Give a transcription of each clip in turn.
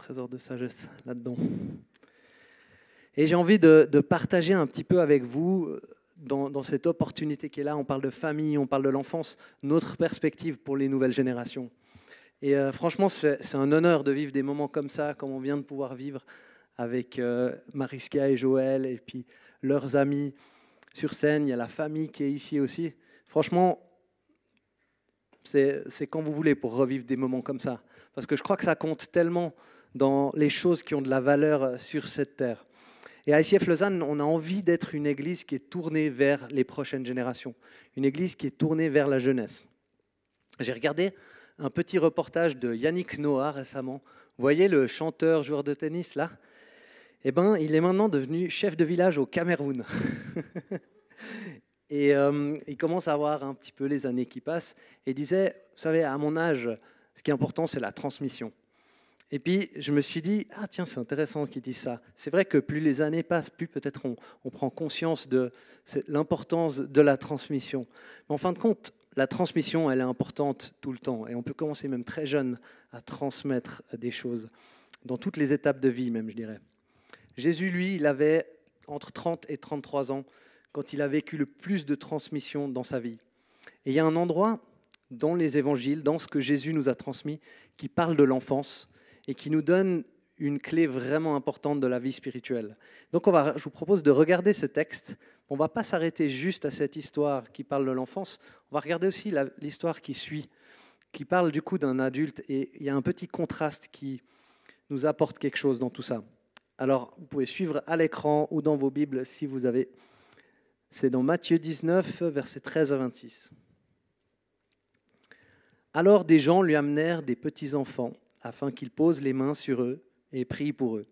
trésor de sagesse là-dedans. Et j'ai envie de partager un petit peu avec vous, dans cette opportunité qui est là, on parle de famille, on parle de l'enfance, notre perspective pour les nouvelles générations. Et franchement, c'est un honneur de vivre des moments comme ça, comme on vient de pouvoir vivre avec Mariska et Joël, et puis leurs amis sur scène. Il y a la famille qui est ici aussi. Franchement, c'est quand vous voulez pour revivre des moments comme ça. Parce que je crois que ça compte tellement dans les choses qui ont de la valeur sur cette terre. Et à ICF Lausanne, on a envie d'être une église qui est tournée vers les prochaines générations, une église qui est tournée vers la jeunesse. J'ai regardé un petit reportage de Yannick Noah récemment. Vous voyez le chanteur, joueur de tennis là ? Eh bien, il est maintenant devenu chef de village au Cameroun. Et il commence à voir un petit peu les années qui passent. Et il disait, vous savez, à mon âge, ce qui est important, c'est la transmission. Et puis, je me suis dit, ah tiens, c'est intéressant qu'il dise ça. C'est vrai que plus les années passent, plus peut-être on prend conscience de l'importance de la transmission. Mais en fin de compte, la transmission, elle est importante tout le temps. Et on peut commencer même très jeune à transmettre des choses, dans toutes les étapes de vie même, je dirais. Jésus, lui, il avait entre 30 et 33 ans quand il a vécu le plus de transmission dans sa vie. Et il y a un endroit dans les évangiles, dans ce que Jésus nous a transmis, qui parle de l'enfance et qui nous donne une clé vraiment importante de la vie spirituelle. Donc je vous propose de regarder ce texte. On ne va pas s'arrêter juste à cette histoire qui parle de l'enfance, on va regarder aussi l'histoire qui suit, qui parle du coup d'un adulte, et il y a un petit contraste qui nous apporte quelque chose dans tout ça. Alors, vous pouvez suivre à l'écran ou dans vos Bibles si vous avez. C'est dans Matthieu 19, versets 13 à 26. Alors des gens lui amenèrent des petits-enfants, afin qu'il pose les mains sur eux et prie pour eux.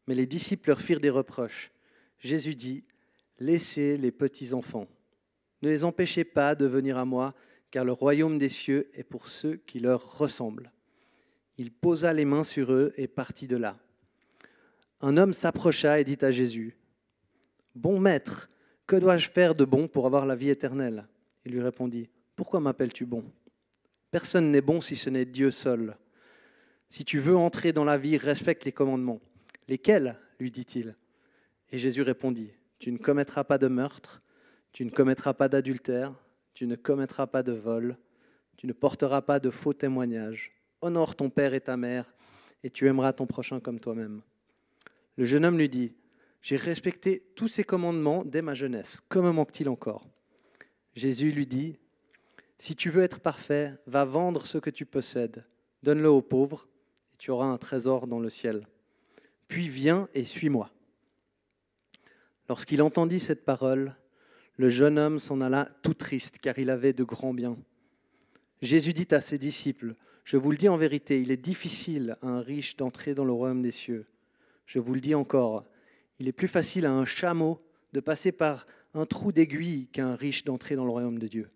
Mais les disciples leur firent des reproches. Jésus dit, « Laissez les petits-enfants. Ne les empêchez pas de venir à moi, car le royaume des cieux est pour ceux qui leur ressemblent. » Il posa les mains sur eux et partit de là. Un homme s'approcha et dit à Jésus, « Bon maître, que dois-je faire de bon pour avoir la vie éternelle ?» Il lui répondit, « Pourquoi m'appelles-tu bon ? Personne n'est bon si ce n'est Dieu seul. Si tu veux entrer dans la vie, respecte les commandements. » « Lesquels ?» lui dit-il. Et Jésus répondit, « Tu ne commettras pas de meurtre, tu ne commettras pas d'adultère, tu ne commettras pas de vol, tu ne porteras pas de faux témoignages. Honore ton père et ta mère, et tu aimeras ton prochain comme toi-même. » Le jeune homme lui dit, « J'ai respecté tous ces commandements dès ma jeunesse. Que me manque-t-il encore ?» Jésus lui dit, « Si tu veux être parfait, va vendre ce que tu possèdes, donne-le aux pauvres, et tu auras un trésor dans le ciel. Puis viens et suis-moi. » Lorsqu'il entendit cette parole, le jeune homme s'en alla tout triste, car il avait de grands biens. Jésus dit à ses disciples, « Je vous le dis en vérité, il est difficile à un riche d'entrer dans le royaume des cieux. Je vous le dis encore, il est plus facile à un chameau de passer par un trou d'aiguille qu'à un riche d'entrer dans le royaume de Dieu. »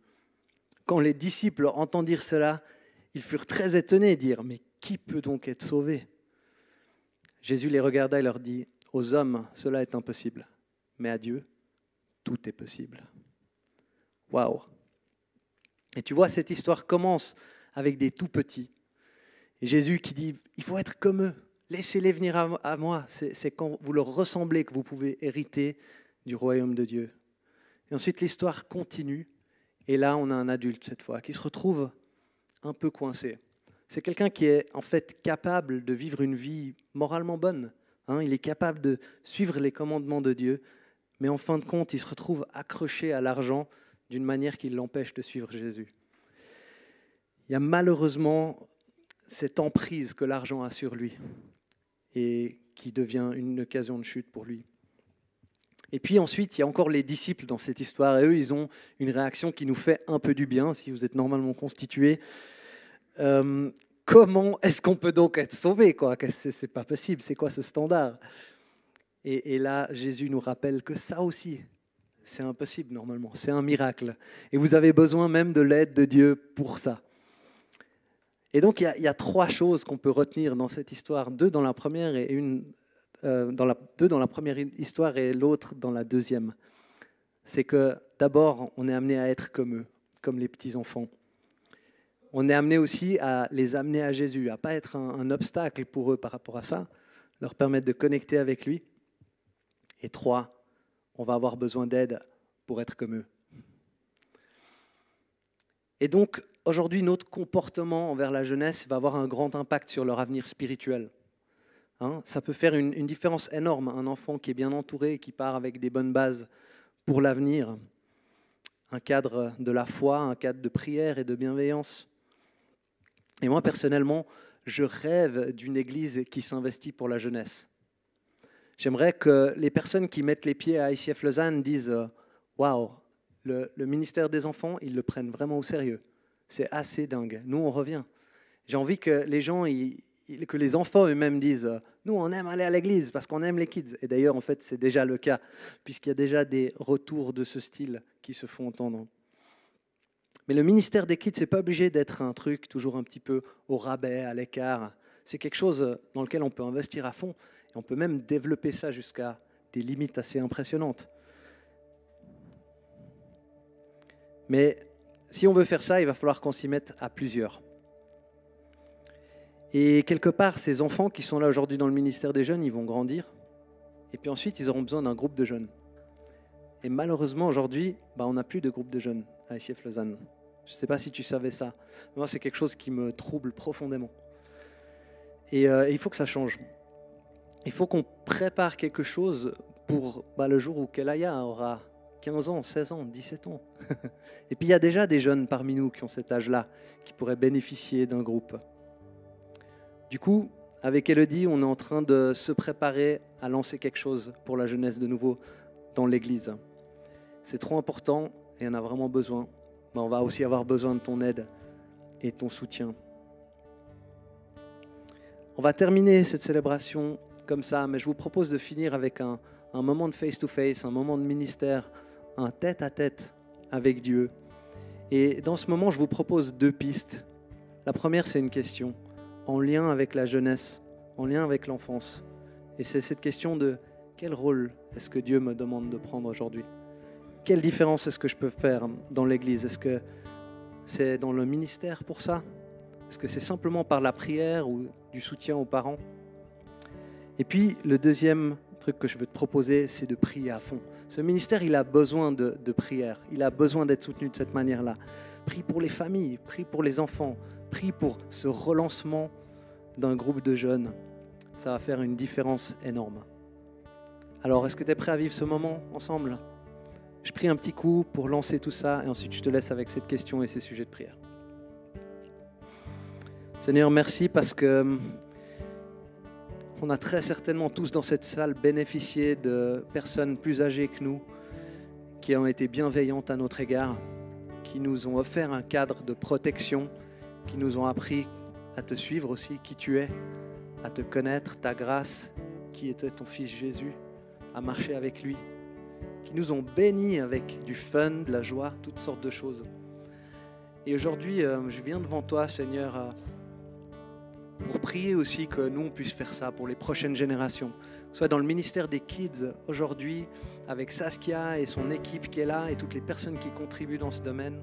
Quand les disciples entendirent cela, ils furent très étonnés et dirent, « Mais qui peut donc être sauvé ?» Jésus les regarda et leur dit, « Aux hommes, cela est impossible, mais à Dieu, tout est possible. » Waouh! Et tu vois, cette histoire commence avec des tout petits. Et Jésus qui dit, il faut être comme eux, laissez-les venir à moi. C'est quand vous leur ressemblez que vous pouvez hériter du royaume de Dieu. Et ensuite, l'histoire continue. Et là, on a un adulte cette fois qui se retrouve un peu coincé. C'est quelqu'un qui est en fait capable de vivre une vie moralement bonne. Il est capable de suivre les commandements de Dieu, mais en fin de compte, il se retrouve accroché à l'argent d'une manière qui l'empêche de suivre Jésus. Il y a malheureusement cette emprise que l'argent a sur lui et qui devient une occasion de chute pour lui. Et puis ensuite, il y a encore les disciples dans cette histoire, et eux, ils ont une réaction qui nous fait un peu du bien, si vous êtes normalement constitués. Comment est-ce qu'on peut donc être sauvé, quoi ? C'est pas possible, c'est quoi ce standard ? Et là, Jésus nous rappelle que ça aussi, c'est impossible normalement, c'est un miracle. Et vous avez besoin même de l'aide de Dieu pour ça. Et donc, il y a trois choses qu'on peut retenir dans cette histoire, deux dans la première et deux dans la première histoire et l'autre dans la deuxième. C'est que d'abord, on est amené à être comme eux, comme les petits-enfants. on est amené aussi à les amener à Jésus, à ne pas être un obstacle pour eux par rapport à ça, leur permettre de connecter avec lui. Et 3, on va avoir besoin d'aide pour être comme eux. Et donc, aujourd'hui, notre comportement envers la jeunesse va avoir un grand impact sur leur avenir spirituel. Ça peut faire une différence énorme. Un enfant qui est bien entouré, qui part avec des bonnes bases pour l'avenir, un cadre de la foi, un cadre de prière et de bienveillance. Et moi, personnellement, je rêve d'une église qui s'investit pour la jeunesse. J'aimerais que les personnes qui mettent les pieds à ICF Lausanne disent « Waouh, le ministère des enfants, ils le prennent vraiment au sérieux. C'est assez dingue. Nous, on revient. » J'ai envie que les gens, que les enfants eux-mêmes disent « Nous, on aime aller à l'église parce qu'on aime les kids. » Et d'ailleurs, en fait, c'est déjà le cas, puisqu'il y a déjà des retours de ce style qui se font entendre. Mais le ministère des kids, ce n'est pas obligé d'être un truc toujours un petit peu au rabais, à l'écart. C'est quelque chose dans lequel on peut investir à fond. Et on peut même développer ça jusqu'à des limites assez impressionnantes. Mais si on veut faire ça, il va falloir qu'on s'y mette à plusieurs. Et quelque part, ces enfants qui sont là aujourd'hui dans le ministère des jeunes, ils vont grandir. Et puis ensuite, ils auront besoin d'un groupe de jeunes. Et malheureusement, aujourd'hui, on n'a plus de groupe de jeunes à ICF Lausanne. Je ne sais pas si tu savais ça. Moi, c'est quelque chose qui me trouble profondément. Et il faut que ça change. Il faut qu'on prépare quelque chose pour le jour où Kelaya aura 15 ans, 16 ans, 17 ans. Et puis il y a déjà des jeunes parmi nous qui ont cet âge-là, qui pourraient bénéficier d'un groupe. Du coup, avec Elodie, on est en train de se préparer à lancer quelque chose pour la jeunesse de nouveau dans l'Église. C'est trop important et on a vraiment besoin. Mais on va aussi avoir besoin de ton aide et ton soutien. On va terminer cette célébration comme ça, mais je vous propose de finir avec un moment de face-to-face, un moment de ministère, un tête-à-tête avec Dieu. Et dans ce moment, je vous propose 2 pistes. La première, c'est une question en lien avec la jeunesse, en lien avec l'enfance. Et c'est cette question de quel rôle est-ce que Dieu me demande de prendre aujourd'hui ? Quelle différence est-ce que je peux faire dans l'Église ? Est-ce que c'est dans le ministère pour ça ? Est-ce que c'est simplement par la prière ou du soutien aux parents ? Et puis, le deuxième truc que je veux te proposer, c'est de prier à fond. Ce ministère, il a besoin de prière. Il a besoin d'être soutenu de cette manière-là. Prie pour les familles, prie pour les enfants, prie pour ce relancement d'un groupe de jeunes. Ça va faire une différence énorme. Alors, est-ce que tu es prêt à vivre ce moment ensemble ? Je prie un petit coup pour lancer tout ça et ensuite je te laisse avec cette question et ces sujets de prière. Seigneur, merci parce que on a très certainement tous dans cette salle bénéficié de personnes plus âgées que nous qui ont été bienveillantes à notre égard, qui nous ont offert un cadre de protection, qui nous ont appris à te suivre aussi, qui tu es, à te connaître, ta grâce, qui était ton Fils Jésus, à marcher avec lui, qui nous ont bénis avec du fun, de la joie, toutes sortes de choses. Et aujourd'hui, je viens devant toi, Seigneur, pour prier aussi que nous, on puisse faire ça pour les prochaines générations. Soit dans le ministère des Kids, aujourd'hui, avec Saskia et son équipe qui est là, et toutes les personnes qui contribuent dans ce domaine.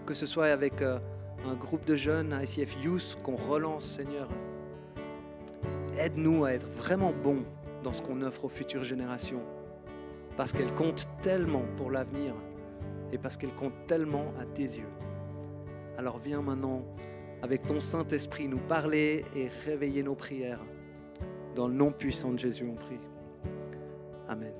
Que ce soit avec un groupe de jeunes, ICF Youth, qu'on relance, Seigneur. Aide-nous à être vraiment bons dans ce qu'on offre aux futures générations. Parce qu'elles comptent tellement pour l'avenir et parce qu'elles comptent tellement à tes yeux. Alors viens maintenant, avec ton Saint-Esprit, nous parler et réveiller nos prières. Dans le nom puissant de Jésus, on prie. Amen.